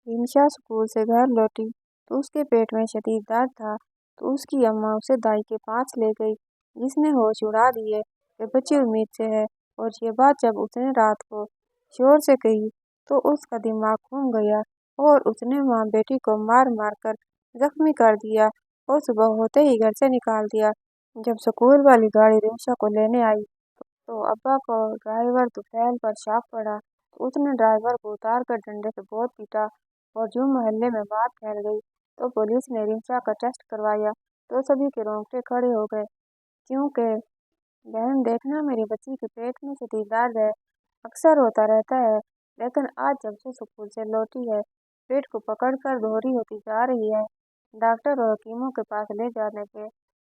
Rimsha school से घर लौटी तो उसके पेट में शदीद दर्द था, तो उसकी अम्मा उसे दाई के पास ले गई, जिसने होश उड़ा दिए कि बच्ची उम्मीद से है। और ये बात जब उसने रात को शोर से कही तो उसका दिमाग घूम गया और उसने माँ बेटी को मार मार कर जख्मी कर दिया और सुबह होते ही घर से निकाल दिया। जब स्कूल वाली गाड़ी रिमशा को लेने आई तो अब्बा को ड्राइवर तुफैल पर शक पड़ा, तो उसने ड्राइवर को उतार कर डंडे से बहुत पीटा और यूं मोहल्ले में बात फैल गई। तो पुलिस ने रिमशा का टेस्ट करवाया तो सभी के रोंगटे खड़े हो गए, क्योंकि बहन देखना, मेरी बच्ची के पेट में शदीद दर्द है, अक्सर होता रहता है, लेकिन आज जब से स्कूल से लौटी है पेट को पकड़कर दोहरी होती जा रही है। डॉक्टर और हकीमों के पास ले जाने के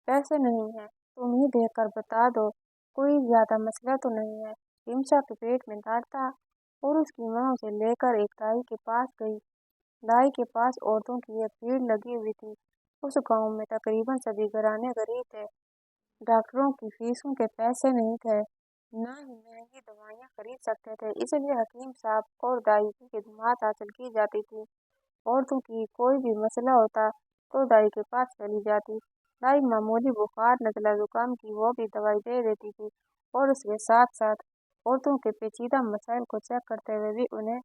पैसे नहीं है, तुम ही देख कर बता दो, कोई ज्यादा मसला तो नहीं है। रिमशा के पेट में दर्द था और उसकी माँ उसे लेकर एक दाई के पास गई। दाई के पास औरतों की एक भीड़ लगी हुई थी। उस गांव में तकरीबन सभी घराने गरीब थे, डॉक्टरों की फीसों के पैसे नहीं थे, ना ही महंगी दवाइयाँ खरीद सकते थे, इसलिए हकीम साहब और दाई की खिदमत हासिल की जाती थी। औरतों की कोई भी मसला होता तो दाई के पास चली जाती। दाई मामूली बुखार, नज़ला, जुकाम की वो भी दवाई दे देती थी और उसके साथ साथ औरतों के पेचीदा मसाइल को चेक करते हुए भी उन्हें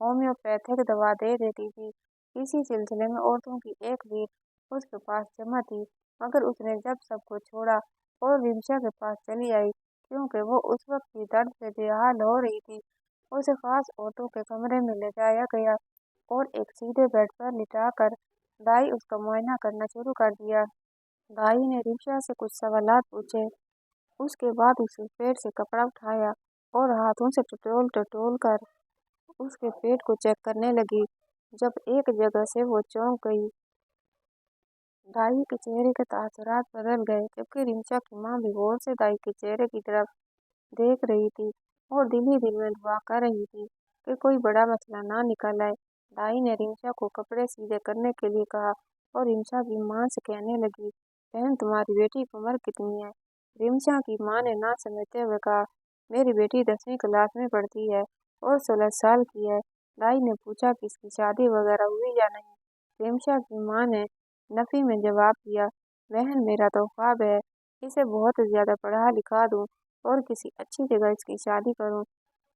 होम्योपैथिक दवा दे देती थी। इसी सिलसिले में औरतों की एक भीड़ उसके पास जमा थी, मगर उसने जब सबको छोड़ा और रिमशा के पास चली आई, क्योंकि वो उस वक्त भी दर्द से बेहाल हो रही थी। उसे खास औरतों के कमरे में ले जाया गया और एक सीधे बेड पर लिटाकर दाई उसका मुआयना करना शुरू कर दिया। दाई ने रिमशा से कुछ सवालात पूछे, उसके बाद उसके पेट से कपड़ा उठाया और हाथों से टटोल टटोल कर उसके पेट को चेक करने लगी। जब एक जगह से वो चौंक गई, दाई के चेहरे के तासुरात बदल गए, जबकि रिमशा की माँ भी गौर से दाई के चेहरे की तरफ देख रही थी और दिल ही दिल में दुआ कर रही थी कि कोई बड़ा मसला ना निकल आए। दाई ने रिमशा को कपड़े सीधे करने के लिए कहा और रिमशा की माँ से कहने लगी, बहन तुम्हारी बेटी की उम्र कितनी है? रिमशा की माँ ने ना समझते हुए कहा, मेरी बेटी 10वीं क्लास में पढ़ती है और 16 साल की है। दाई ने पूछा कि इसकी शादी वगैरह हुई या नहीं। रिमशा की माँ ने नफी में जवाब दिया, बहन मेरा तो ख्वाब है इसे बहुत ज्यादा पढ़ा लिखा दूं और किसी अच्छी जगह इसकी शादी करूं।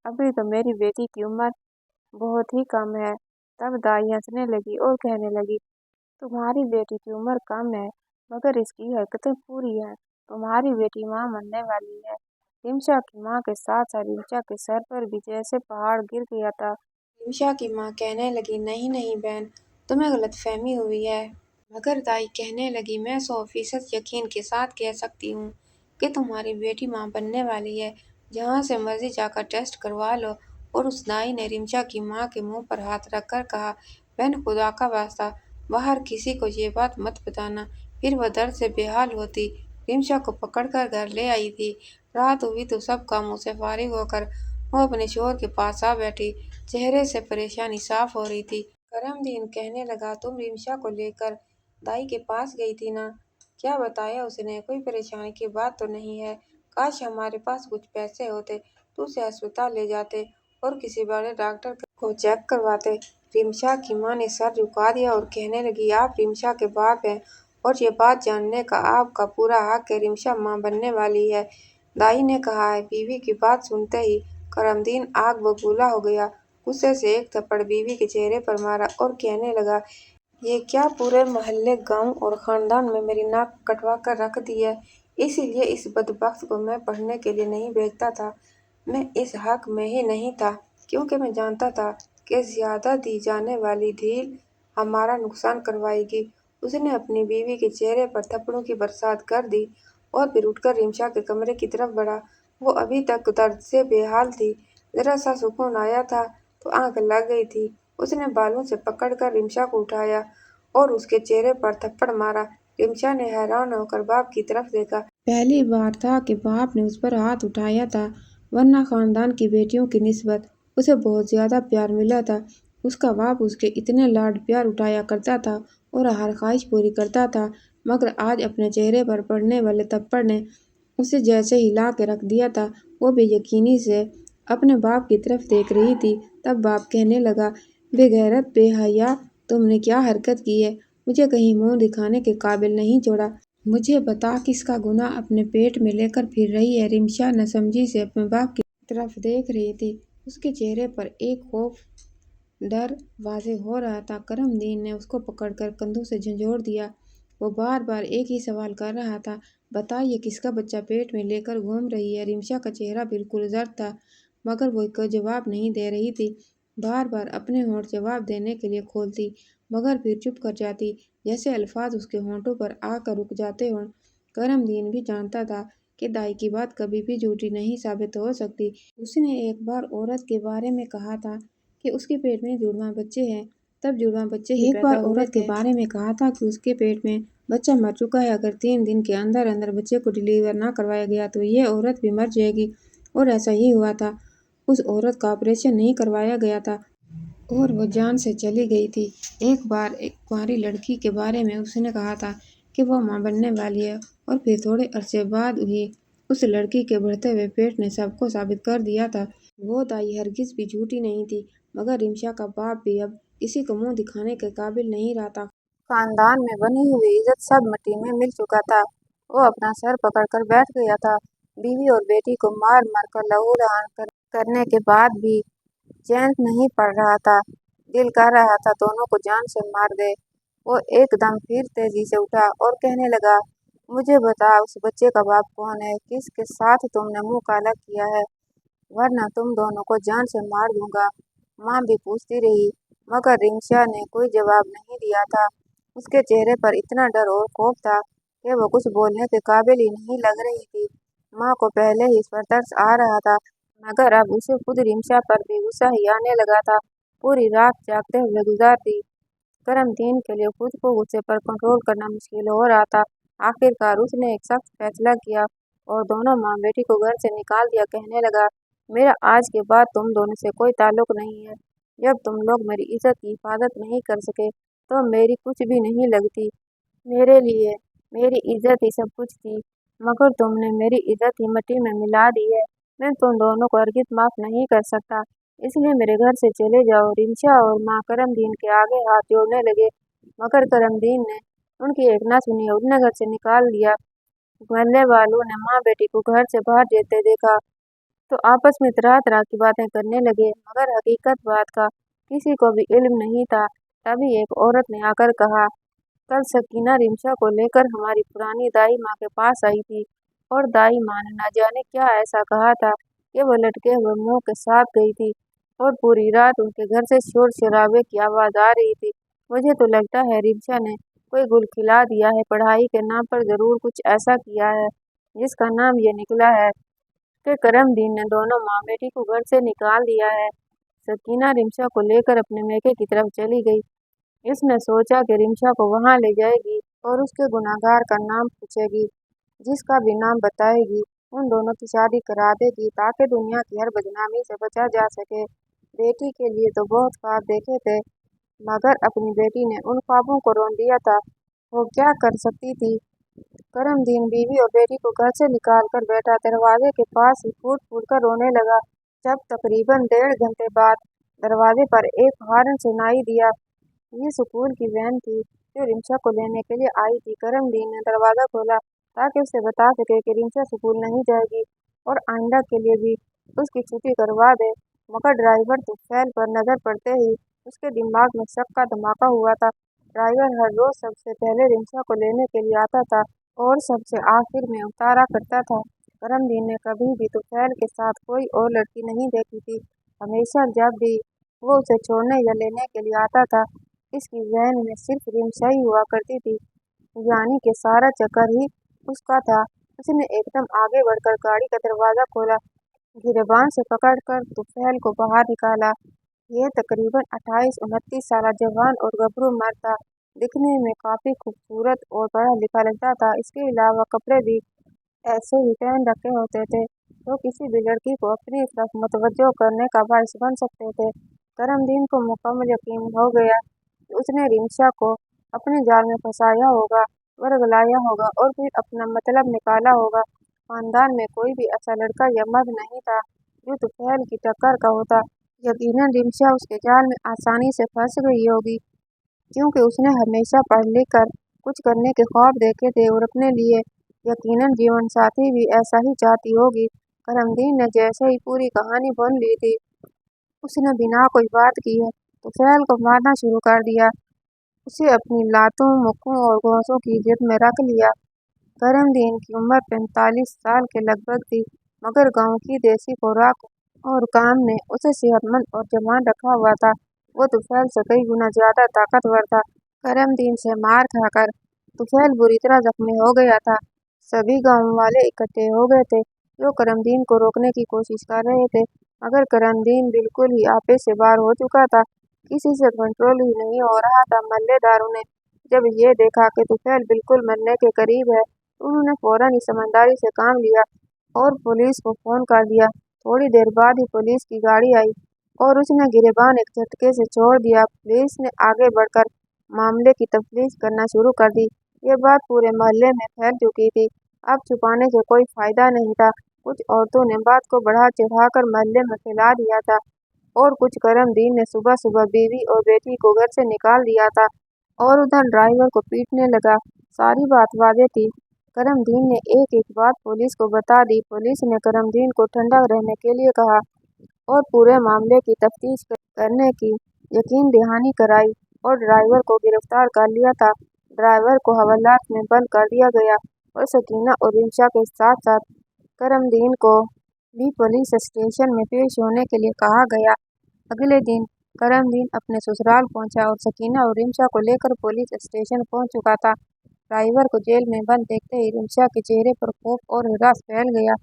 अभी तो मेरी बेटी की उम्र बहुत ही कम है। तब दाई हंसने लगी और कहने लगी, तुम्हारी बेटी की उम्र कम है मगर इसकी हरकतें पूरी हैं। तुम्हारी बेटी माँ बनने वाली है। रिमशा की माँ के साथ साथ रिमशा के सर पर भी जैसे पहाड़ गिर गया था। रिमशा की माँ कहने लगी, नहीं नहीं बहन, तुम्हें गलतफहमी हुई है। मगर दाई कहने लगी, मैं 100% यकीन के साथ कह सकती हूँ कि तुम्हारी बेटी माँ बनने वाली है। जहाँ से मर्जी जाकर टेस्ट करवा लो। और उस दाई ने रिमशा की माँ के मुंह पर हाथ रखकर कहा, बहन खुदा का वास्ता बाहर किसी को ये बात मत बताना। फिर वह दर्द से बेहाल होती रिमशा को पकड़कर घर ले आई थी। रात हुई तो सब कामों से फारिग होकर वो अपने शोहर के पास आ बैठी। चेहरे से परेशानी साफ हो रही थी। करमदीन कहने लगा, तुम रिमशा को लेकर दाई के पास गई थी ना? क्या बताया उसने? कोई परेशानी की बात तो नहीं है? काश हमारे पास कुछ पैसे होते तो उसे अस्पताल ले जाते और किसी बड़े डॉक्टर को चेक करवाते। रिमशा की माँ ने सर झुका दिया और कहने लगी, आप रिमशा के बाप हैं और ये बात जानने का आपका पूरा हक है। रिमशा माँ बनने वाली है, दाई ने कहा है। बीवी की बात सुनते ही करमदीन आग बबूला हो गया। गुस्से से एक थप्पड़ बीवी के चेहरे पर मारा और कहने लगा, ये क्या पूरे मोहल्ले, गांव और खानदान में मेरी नाक कटवा कर रख दी है। इसीलिए इस बदबख्त को मैं पढ़ने के लिए नहीं भेजता था। मैं इस हक में ही नहीं था, क्योंकि मैं जानता था कि ज्यादा दी जाने वाली ढील हमारा नुकसान करवाएगी। उसने अपनी बीवी के चेहरे पर थप्पड़ों की बरसात कर दी और फिर उठकर रिमशा के कमरे की तरफ बढ़ा। वो अभी तक दर्द से बेहाल थी। जरा सा सुकून आया था तो आंख लग गई थी। उसने बालों से पकड़कर रिमशा को उठाया और उसके चेहरे पर थप्पड़ मारा। रिमशा ने हैरान होकर बाप की तरफ देखा। पहली बार था कि बाप ने उस पर हाथ उठाया था, वरना खानदान की बेटियों की निस्बत उसे बहुत ज्यादा प्यार मिला था। उसका बाप उसके इतने लाड प्यार उठाया करता था और हर ख्वाहिश पूरी करता था, मगर आज अपने चेहरे पर पड़ने वाले थप्पड़ ने उसे जैसे हिला के रख दिया था। वो बेयकीनी से अपने बाप की तरफ देख रही थी। तब बाप कहने लगा, بے غیرت، بے حیا، تم نے کیا حرکت کی ہے؟ مجھے کہیں منہ دکھانے کے قابل نہیں چھوڑا۔ مجھے بتا، کس کا گناہ اپنے پیٹ میں لے کر پھر رہی ہے؟ رمشا ناسمجھی سے اپنے باپ کی طرف دیکھ رہی تھی۔ اس کے چہرے پر ایک خوف، ڈر واضح ہو رہا تھا۔ کرم دین نے اس کو پکڑ کر کندھوں سے جھنجھوڑ دیا۔ وہ بار بار ایک ہی سوال کر رہا تھا، بتائیے کس کا بچہ پیٹ میں لے کر گھوم رہی ہے؟ رمشا کا چہرہ بالکل زرد تھا، مگر وہ کوئی جواب نہیں دے رہی تھی۔ بار بار اپنے ہونٹ جواب دینے کے لیے کھولتی، مگر پھر چپ کر جاتی، جیسے الفاظ اس کے ہونٹوں پر آ کر رک جاتے ہوں۔ کرم دین بھی جانتا تھا کہ دائی کی بات کبھی بھی جھوٹی نہیں ثابت ہو سکتی۔ اس نے ایک بار عورت کے بارے میں کہا تھا کہ اس کے پیٹ میں جڑواں بچے ہیں، تب جڑواں بچے ہی پیدا ہوئے تھے۔ ایک بار عورت کے بارے میں کہا تھا کہ اس کے پیٹ میں بچہ مر چکا ہے، اگر 3 دن کے اندر اندر بچے کو ڈلیور نہ کروایا گیا تو یہ عورت بھی مر جائے گی، اور ایسا ہی ہوا تھا۔ اس عورت کا آپریشن نہیں کروایا گیا تھا اور وہ جان سے چلی گئی تھی۔ ایک بار ایک کنواری لڑکی کے بارے میں اس نے کہا تھا کہ وہ ماں بننے والی ہے، اور پھر تھوڑے عرصے بعد ہی اس لڑکی کے بڑھتے ہوئے پیٹ نے سب کو ثابت کر دیا تھا۔ وہ دائی ہرگز بھی جھوٹی نہیں تھی، مگر رمشا کا باپ بھی اب کسی کو منہ دکھانے کے قابل نہیں رہا تھا۔ خاندان میں بنی ہوئی عزت سب مٹی میں مل چکا تھا۔ وہ اپنا سر پکڑ کر بیٹھ گیا تھا۔ بیوی اور بیٹی کو مار مار کر لہولہان کرنے کے بعد بھی چین نہیں پڑ رہا تھا۔ دل کر رہا تھا دونوں کو جان سے مار دے۔ وہ ایک دم پھر تیزی سے اٹھا اور کہنے لگا، مجھے بتا، اس بچے کا باپ کون ہے؟ کس کے ساتھ تم نے منہ کالا کیا ہے؟ ورنہ تم دونوں کو جان سے مار دوں گا۔ ماں بھی پوچھتی رہی، مگر رمشا نے کوئی جواب نہیں دیا تھا۔ اس کے چہرے پر اتنا ڈر اور خوف تھا کہ وہ کچھ بولنے کے قابل ہی نہیں لگ رہی تھی۔ ماں کو پہلے ہی اس پر ترس آ رہا تھا، مگر اب اسے خود رمشا پر بھی غصہ ہی آنے لگا تھا۔ پوری رات جاگتے ہوئے گزار دی۔ کرم دین کے لیے خود کو غصے پر کنٹرول کرنا مشکل ہو رہا تھا۔ آخر کار اس نے ایک سخت فیصلہ کیا اور دونوں ماں بیٹی کو گھر سے نکال دیا۔ کہنے لگا، میرا آج کے بعد تم دونوں سے کوئی تعلق نہیں ہے۔ جب تم لوگ میری عزت کی حفاظت نہیں کر سکے تو میری کچھ بھی نہیں لگتی۔ میرے لیے میری عزت ہی سب کچھ تھی، مگر تم نے میری عزت ہی مٹی میں ملا دی ہے۔ میں تم دونوں کو ہرگز معاف نہیں کر سکتا، اس لیے میرے گھر سے چلے جاؤ۔ رمشا اور ماں کرم دین کے آگے ہاتھ جوڑنے لگے، مگر کرم دین نے ان کی ایک نہ سنی اور انہیں گھر سے نکال دیا۔ محلے والوں نے ماں بیٹی کو گھر سے باہر جاتے دیکھا تو آپس میں طرح طرح کی باتیں کرنے لگے، مگر حقیقت بات کا کسی کو بھی علم نہیں تھا۔ تبھی ایک عورت نے آ کر کہا، کل سکینہ رمشا کو لے کر ہماری پرانی دائی ماں کے پاس آئی تھی، اور دائی ماں نے نہ جانے کیا ایسا کہا تھا کہ وہ لٹکے ہوئے منہ کے ساتھ گئی تھی، اور پوری رات ان کے گھر سے شور شرابے کی آواز آ رہی تھی۔ مجھے تو لگتا ہے رمشا نے کوئی گل کھلا دیا ہے، پڑھائی کے نام پر ضرور کچھ ایسا کیا ہے جس کا نام یہ نکلا ہے کہ کرم دین نے دونوں ماں بیٹی کو گھر سے نکال دیا ہے۔ سکینہ رمشا کو لے کر اپنے میکے کی طرف چلی گئی۔ اس نے سوچا کہ رمشا کو وہاں لے جائے گی اور اس کے گناہگار کا نام پوچھے گی، جس کا بھی نام بتائے گی ان دونوں کی شادی کرا دے گی تاکہ دنیا کی ہر بدنامی سے بچا جا سکے۔ بیٹی کے لیے تو بہت خواب دیکھے تھے، مگر اپنی بیٹی نے ان خوابوں کو رون دیا تھا۔ وہ کیا کر سکتی تھی؟ کرم دین بیوی اور بیٹی کو گھر سے نکال کر بیٹھا دروازے کے پاس ہی پھوٹ پھوٹ کر رونے لگا۔ جب تقریباً 1.5 گھنٹے بعد دروازے پر ایک ہارن سنائی دیا۔ یہ اسکول کی وین تھی جو رمشا کو لینے کے لیے آئی تھی۔ کرم دین نے دروازہ کھولا تاکہ اسے بتا سکے کہ رمشا اسکول نہیں جائے گی اور آئندہ کے لیے بھی اس کی چھٹی کروا دے، مگر ڈرائیور طفیل پر نظر پڑتے ہی اس کے دماغ میں شک کا دھماکہ ہوا تھا۔ ڈرائیور ہر روز سب سے پہلے رمشا کو لینے کے لیے آتا تھا اور سب سے آخر میں اتارا کرتا تھا۔ کرم دین نے کبھی بھی طفیل کے ساتھ کوئی اور لڑکی نہیں دیکھی تھی۔ ہمیشہ جب بھی وہ اسے چھوڑنے یا لینے کے لیے آتا تھا، اس کی وین میں صرف رمشا ہی ہوا کرتی تھی، یعنی کہ سارا چکر ہی اس کا تھا۔ اس نے ایک دم آگے بڑھ کر گاڑی کا دروازہ کھولا، گریبان سے پکڑ کر طفیل کو باہر نکالا۔ یہ تقریباً 28-29 سالہ جوان اور گبرو مرد تھا، دکھنے میں کافی خوبصورت اور پڑھا لکھا لگتا تھا۔ اس کے علاوہ کپڑے بھی ایسے ہی پہن رکھے ہوتے تھے جو کسی بھی لڑکی کو اپنی طرف متوجہ کرنے کا باعث بن سکتے تھے۔ کرم دین کو مکمل یقین ہو گیا کہ اس نے رمشا کو اپنے جال میں پھنسایا ہوگا، ورگلایا ہوگا اور پھر اپنا مطلب نکالا ہوگا۔ خاندان میں کوئی بھی ایسا لڑکا یا مرد نہیں تھا جو طفیل کی ٹکر کا ہوتا۔ यकीनन रिमशा उसके जाल में आसानी से फंस गई होगी, क्योंकि उसने हमेशा पढ़ लिख कर कुछ करने के ख्वाब देखे थे और अपने लिए यकीनन जीवन साथी भी ऐसा ही चाहती होगी। करमदीन ने जैसे ही पूरी कहानी बुन ली थी, उसने बिना कोई बात किए तुफैल को मारना शुरू कर दिया। उसे अपनी लातों, मुक्कों और घोंसों की जिद में रख लिया। करमदीन की उम्र 45 साल के लगभग थी, मगर गांव की देसी खुराक और काम ने उसे सेहतमंद और जवान रखा हुआ था। वो तुफैल से कई गुना ज्यादा ताकतवर था। करमदीन से मार खाकर तुफैल बुरी तरह जख्मी हो गया था। सभी गांव वाले इकट्ठे हो गए थे, जो करमदीन को रोकने की कोशिश कर रहे थे, मगर करमदीन बिल्कुल ही आपे से बाहर हो चुका था। किसी से कंट्रोल ही नहीं हो रहा था। मल्लेदारों ने जब ये देखा कि तुफैल बिल्कुल मरने के करीब है, तो उन्होंने फौरन ही समझदारी से काम लिया और पुलिस को फोन कर दिया। थोड़ी देर बाद ही पुलिस की गाड़ी आई और उसने गिरेबान एक झटके से छोड़ दिया। पुलिस ने आगे बढ़कर मामले की तफ्तीश करना शुरू कर दी। ये बात पूरे मोहल्ले में फैल चुकी थी। अब छुपाने से कोई फायदा नहीं था। कुछ औरतों ने बात को बढ़ा चढ़ाकर मोहल्ले में फैला दिया था और कुछ करमदीन ने सुबह सुबह बीवी और बेटी को घर से निकाल दिया था और उधर ड्राइवर को पीटने लगा। सारी बात वादे थी। करमदीन ने एक एक बात पुलिस को बता दी। पुलिस ने करमदीन को ठंडा रहने के लिए कहा और पूरे मामले की तफ्तीश करने की यकीन दहानी कराई और ड्राइवर को गिरफ्तार कर लिया था। ड्राइवर को हवालात में बंद कर दिया गया और सकीना और रिमशा के साथ साथ करमदीन को भी पुलिस स्टेशन में पेश होने के लिए कहा गया। अगले दिन करमदीन अपने ससुराल पहुंचा और सकीना और रिमशा को लेकर पुलिस स्टेशन पहुंच चुका था। ड्राइवर को जेल में बंद देखते ही रिमशा के चेहरे पर खौफ और हरास फैल गया।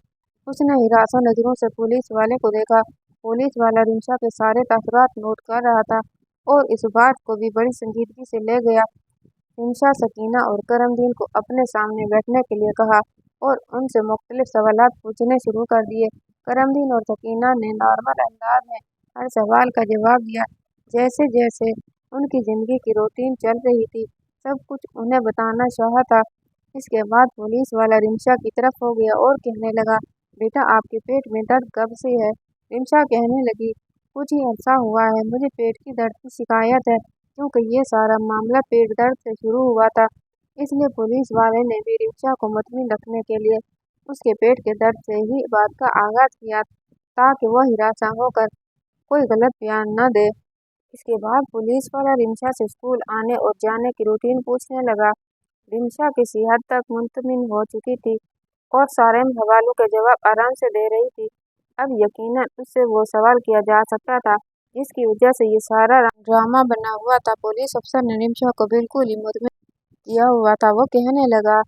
उसने हिरासा नजरों से पुलिस वाले को देखा। पुलिस वाला रिमशा के सारे तासुरात नोट कर रहा था और इस बात को भी बड़ी संजीदगी से ले गया। रिमशा, सकीना और करमदीन को अपने सामने बैठने के लिए कहा और उनसे मुख्तलिफ सवालात पूछने शुरू कर दिए। करमदीन और सकीना ने नॉर्मल अंदाज में हर सवाल का जवाब दिया, जैसे जैसे उनकी जिंदगी की रूटीन चल रही थी, सब कुछ उन्हें बताना चाहा था। इसके बाद पुलिस वाला रिमशा की तरफ हो गया और कहने लगा, बेटा आपके पेट में दर्द कब से है? रिमशा कहने लगी, कुछ ही अरसा हुआ है, मुझे पेट की दर्द की शिकायत है, क्योंकि ये सारा मामला पेट दर्द से शुरू हुआ था। इसलिए पुलिस वाले ने भी रिमशा को मुतमिन रखने के लिए उसके पेट के दर्द से ही बात का आगाज किया, ताकि वह हिरासा होकर कोई गलत बयान न दे। इसके बाद पुलिस वाला रिमशा से स्कूल आने और जाने की रूटीन पूछने लगा। रिमशा किसी हद तक मुतमिन हो चुकी थी और सारे सवालों के जवाब आराम से दे रही थी। अब यकीनन उससे वो सवाल किया जा सकता था जिसकी वजह से ये सारा ड्रामा बना हुआ था। पुलिस अफसर ने रिमशा को बिल्कुल ही मुतमिन किया हुआ था। वो कहने लगा,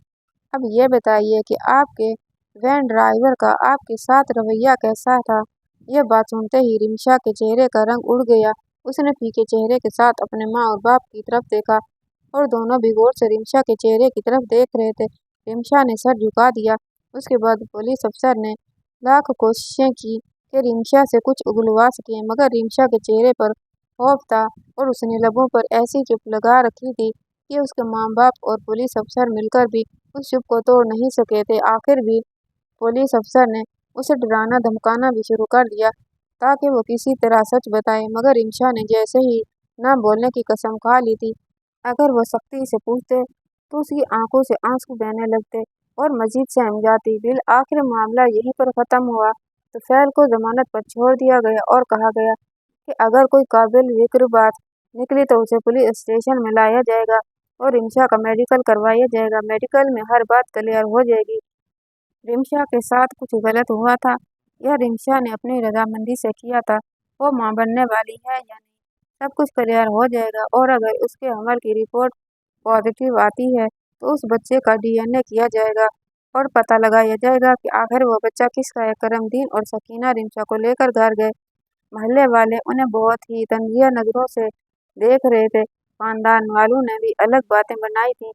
अब ये बताइए कि आपके वैन ड्राइवर का आपके साथ रवैया कैसा था? यह बात सुनते ही रिमशा के चेहरे का रंग उड़ गया। उसने फीके चेहरे के साथ अपने माँ और बाप की तरफ देखा और दोनों भी गौर से रिमशा के चेहरे की तरफ देख रहे थे। रिमशा ने सर झुका दिया। उसके बाद पुलिस अफसर ने लाख कोशिशें की कि रिमशा से कुछ उगलवा सके, मगर रिमशा के चेहरे पर खौफ था और उसने लबों पर ऐसी चुप लगा रखी थी कि उसके माँ बाप और पुलिस अफसर मिलकर भी उस चुप को तोड़ नहीं सके थे। आखिर भी पुलिस अफसर ने उसे डराना धमकाना भी शुरू कर दिया ताकि वो किसी तरह सच बताए, मगर रिमशा ने जैसे ही न बोलने की कसम खा ली थी। अगर वो सख्ती से पूछते तो उसकी आंखों से आंसू बहने लगते और मजीद सहम जाती। बिल आखिर मामला यहीं पर ख़त्म हुआ। तुफैल को जमानत पर छोड़ दिया गया और कहा गया कि अगर कोई काबिल जिक्र बात निकली तो उसे पुलिस स्टेशन में लाया जाएगा और रिमशा का मेडिकल करवाया जाएगा। मेडिकल में हर बात क्लियर हो जाएगी। रिमशा के साथ कुछ गलत हुआ था या रिमशा ने अपनी रजामंदी से किया था, वो माँ बनने वाली है या नहीं, सब कुछ क्लियर हो जाएगा। और अगर उसके हमल की रिपोर्ट पॉजिटिव आती है तो उस बच्चे का DNA किया जाएगा और पता लगाया जाएगा कि आखिर वो बच्चा किसका है। करमदीन और सकीना रिमशा को लेकर घर गए। मोहल्ले वाले उन्हें बहुत ही तंजिया नजरों से देख रहे थे। खानदान वालों ने भी अलग बातें बनाई थी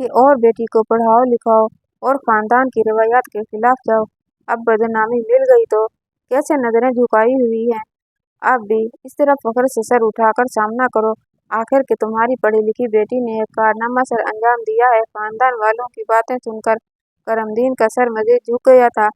कि और बेटी को पढ़ाओ लिखाओ और खानदान की रवायात के खिलाफ जाओ। अब बदनामी मिल गई तो कैसे नजरें झुकाई हुई हैं। आप भी इस तरह फख्र से सर उठाकर सामना करो। आखिर के तुम्हारी पढ़ी लिखी बेटी ने एक कारनामा सर अंजाम दिया है। खानदान वालों की बातें सुनकर करमदीन का सर मजीद झुक गया था।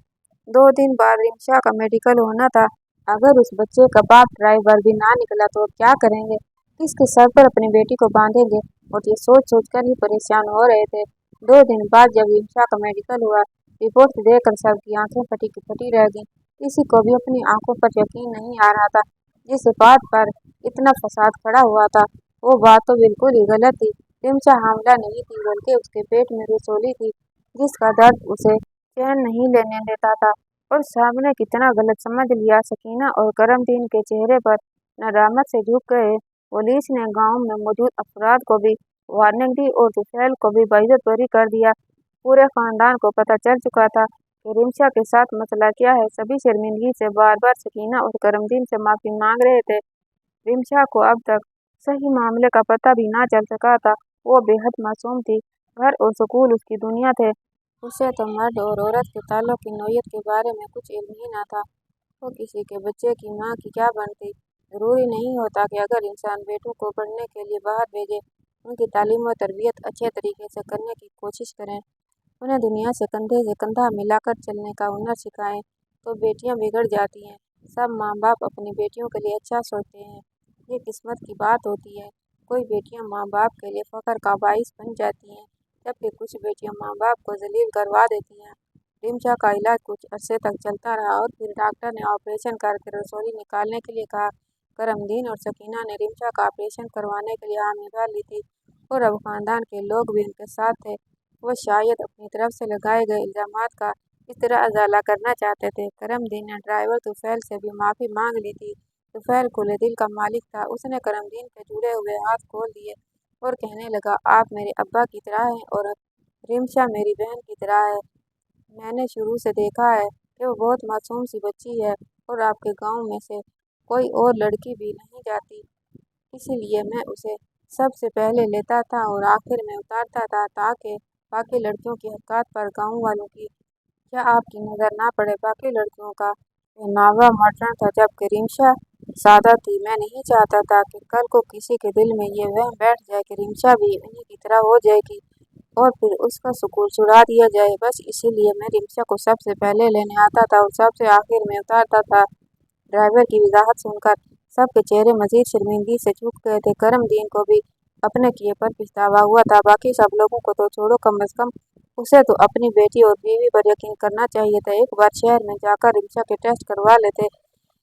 2 दिन बाद रिमशा का मेडिकल होना था। अगर उस बच्चे का बाप ड्राइवर भी ना निकला तो क्या करेंगे, किसके सर पर अपनी बेटी को बांधेंगे। और ये सोच सोच कर ही परेशान हो रहे थे। 2 दिन बाद जब रिम्शा का मेडिकल हुआ, रिपोर्ट देखकर सबकी आंखें फटी की फटी रह गईं। किसी को भी अपनी आंखों पर यकीन नहीं आ रहा था। जिस बात पर इतना फसाद खड़ा हुआ था, वो बात तो बिल्कुल ही गलत थी। रिम्शा हामला नहीं थी, बल्कि उसके पेट में रसोली थी, जिसका दर्द उसे चैन नहीं लेने देता था। और सामने कितना गलत समझ लिया। सकीना और करमदीन के चेहरे पर नदामत से झुक गए। पुलिस ने गांव में मौजूद अफराद को भी वार्निंग दी और तुफैल को भी बाइज्जत बरी कर दिया। पूरे खानदान को पता चल चुका था कि रिम्शा के साथ मसला क्या है। सभी शर्मिंदगी से बार बार सकीना और करमदीन से माफी मांग रहे थे। रिम्शा को अब तक सही मामले का पता भी ना चल सका था। वो बेहद मासूम थी। घर और स्कूल उसकी दुनिया थे। उसे तो मर्द और औरत के ताल्लुक की नौयत के बारे में कुछ इल्म ही ना था। वो किसी के बच्चे की माँ की क्या बनती। ज़रूरी नहीं होता कि अगर इंसान बेटों को पढ़ने के लिए बाहर भेजे, उनकी तालीम व तरबियत अच्छे तरीके से करने की कोशिश करें, उन्हें दुनिया से कंधे से कंधा मिलाकर चलने का हुनर सिखाएं, तो बेटियां बिगड़ जाती हैं। सब माँ बाप अपनी बेटियों के लिए अच्छा सोचते हैं। ये किस्मत की बात होती है। कोई बेटियां माँ बाप के लिए फ़ख्र का बाइस बन जाती हैं, जबकि कुछ बेटियां माँ बाप को जलील करवा देती हैं। रिम्शा का इलाज कुछ अरसे तक चलता रहा और फिर डॉक्टर ने ऑपरेशन करके रसोली निकालने के लिए कहा। करमदीन और सकीना ने रिम्शा का ऑपरेशन करवाने के लिए हामी भर ली थी और अब खानदान के लोग भी उनके साथ थे। वो शायद अपनी तरफ से लगाए गए इल्ज़ामात का इस तरह अजाला करना चाहते थे। करमदीन ने ड्राइवर तुफैल से भी माफ़ी मांग ली थी। तुफैल खुले दिल का मालिक था। उसने करमदीन के जुड़े हुए हाथ खोल दिए और कहने लगा, आप मेरे अब्बा की तरह हैं और रिम्शा मेरी बहन की तरह है। मैंने शुरू से देखा है कि वो बहुत मासूम सी बच्ची है और आपके गांव में से कोई और लड़की भी नहीं जाती, इसीलिए मैं उसे सबसे पहले लेता था और आखिर में उतारता था, ताकि बाकी लड़कियों की हरकत पर गांव वालों की क्या आपकी नज़र ना पड़े। बाकी लड़कियों का पहनावा मॉडर्न था, जबकि रिम्शा सादा थी। मैं नहीं चाहता था कि कल को किसी के दिल में ये वहम बैठ जाए कि रिम्शा भी उन्हीं की तरह हो जाएगी और फिर उसका सुकून छुड़ा दिया जाए। बस इसीलिए मैं रिम्शा को सबसे पहले लेने आता था और सबसे आखिर में उतारता था। ड्राइवर की वजाहत सुनकर सबके चेहरे मजीद शर्मिंदगी से झुक गए थे। करमदीन को भी अपने किए पर पछतावा हुआ था। बाकी सब लोगों को तो छोड़ो, कम अज कम उसे तो अपनी बेटी और बीवी पर यकीन करना चाहिए था। एक बार शहर में जाकर रिम्शा के टेस्ट करवा लेते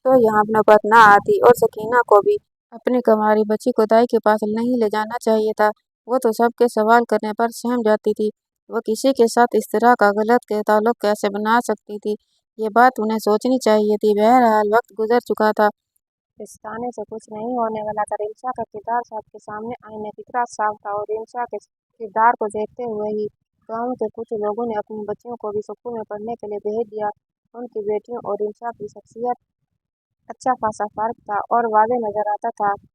तो यहाँ नौबत ना आती। और सकीना को भी अपनी कंवारी बच्ची को दाई के पास नहीं ले जाना चाहिए था। वो तो सबके सवाल करने पर सहम जाती थी। वो किसी के साथ इस तरह का गलत के ताल्लुक कैसे बना सकती थी, ये बात उन्हें सोचनी चाहिए थी। बहरहाल वक्त गुजर चुका था। पछताने से कुछ नहीं होने वाला था। रिम्शा का किरदार सबके सामने आईने की तरह साफ था और रिम्शा के किरदार को देखते हुए ही गांव के कुछ लोगों ने अपनी बच्चियों को भी स्कूल में पढ़ने के लिए भेज दिया। उनकी बेटियों और रिम्शा की शख्सियत अच्छा खासा फर्क था और वाज़ेह नजर आता था।